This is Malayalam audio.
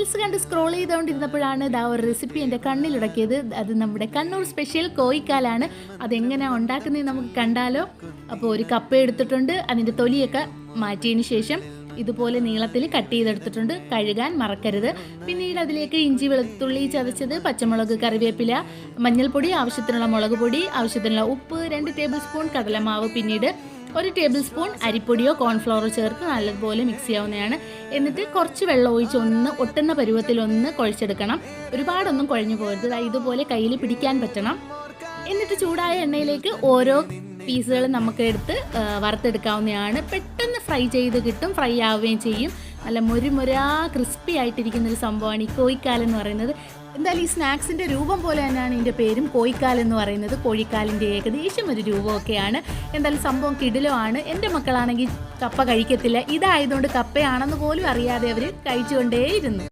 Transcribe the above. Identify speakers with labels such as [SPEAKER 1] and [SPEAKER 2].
[SPEAKER 1] റീൽസ് കണ്ട് സ്ക്രോൾ ചെയ്തുകൊണ്ടിരുന്നപ്പോഴാണ് ഇതാ ഒരു റെസിപ്പി എൻ്റെ കണ്ണിലുടക്കിയത്. അത് നമ്മുടെ കണ്ണൂർ സ്പെഷ്യൽ കോഴിക്കാലാണ്. അതെങ്ങനെയാണ് ഉണ്ടാക്കുന്നത് നമുക്ക് കണ്ടാലോ. അപ്പോൾ ഒരു കപ്പ എടുത്തിട്ടുണ്ട്. അതിൻ്റെ തൊലിയൊക്കെ മാറ്റിയതിന് ശേഷം ഇതുപോലെ നീളത്തിൽ കട്ട് ചെയ്തെടുത്തിട്ടുണ്ട്. കഴുകാൻ മറക്കരുത്. പിന്നീട് അതിലേക്ക് ഇഞ്ചി വെളുത്തുള്ളി ചതച്ചത്, പച്ചമുളക്, കറിവേപ്പില, മഞ്ഞൾപ്പൊടി, ആവശ്യത്തിനുള്ള മുളക് പൊടി, ആവശ്യത്തിനുള്ള ഉപ്പ്, 2 ടേബിൾ സ്പൂൺ കടലമാവ്, പിന്നീട് 1 ടേബിൾ സ്പൂൺ അരിപ്പൊടിയോ കോൺഫ്ലവറോ ചേർത്ത് നല്ലതുപോലെ മിക്സ് ചെയ്യാവുന്നതാണ്. എന്നിട്ട് കുറച്ച് വെള്ളം ഒഴിച്ച് ഒന്ന് ഒട്ടുന്ന പരുവത്തിലൊന്ന് കുഴച്ചെടുക്കണം. ഒരുപാടൊന്നും കുഴഞ്ഞു പോകരുത്. ഇതുപോലെ കയ്യിൽ പിടിക്കാൻ പറ്റണം. എന്നിട്ട് ചൂടായ എണ്ണയിലേക്ക് ഓരോ പീസുകളും നമുക്ക് എടുത്ത് വറുത്തെടുക്കാവുന്നതാണ്. പെട്ടെന്ന് ഫ്രൈ ചെയ്ത് കിട്ടും, ഫ്രൈ ആവുകയും ചെയ്യും. നല്ല മുരുമുരാ ക്രിസ്പി ആയിട്ടിരിക്കുന്നൊരു സംഭവമാണ് ഈ കോഴിക്കാലെന്ന് പറയുന്നത്. എന്തായാലും ഈ സ്നാക്സിൻ്റെ രൂപം പോലെ തന്നെയാണ് ഇതിൻ്റെ പേരും കോഴിക്കാലെന്ന് പറയുന്നത്. കോഴിക്കാലിൻ്റെ ഏകദേശം ഒരു രൂപമൊക്കെയാണ്. എന്തായാലും സംഭവം കിടിലമാണ്. എൻ്റെ മക്കളാണെങ്കിൽ കപ്പ കഴിക്കത്തില്ല. ഇതായതുകൊണ്ട് കപ്പയാണെന്ന് പോലും അറിയാതെ അവർ കഴിച്ചുകൊണ്ടേയിരുന്നു.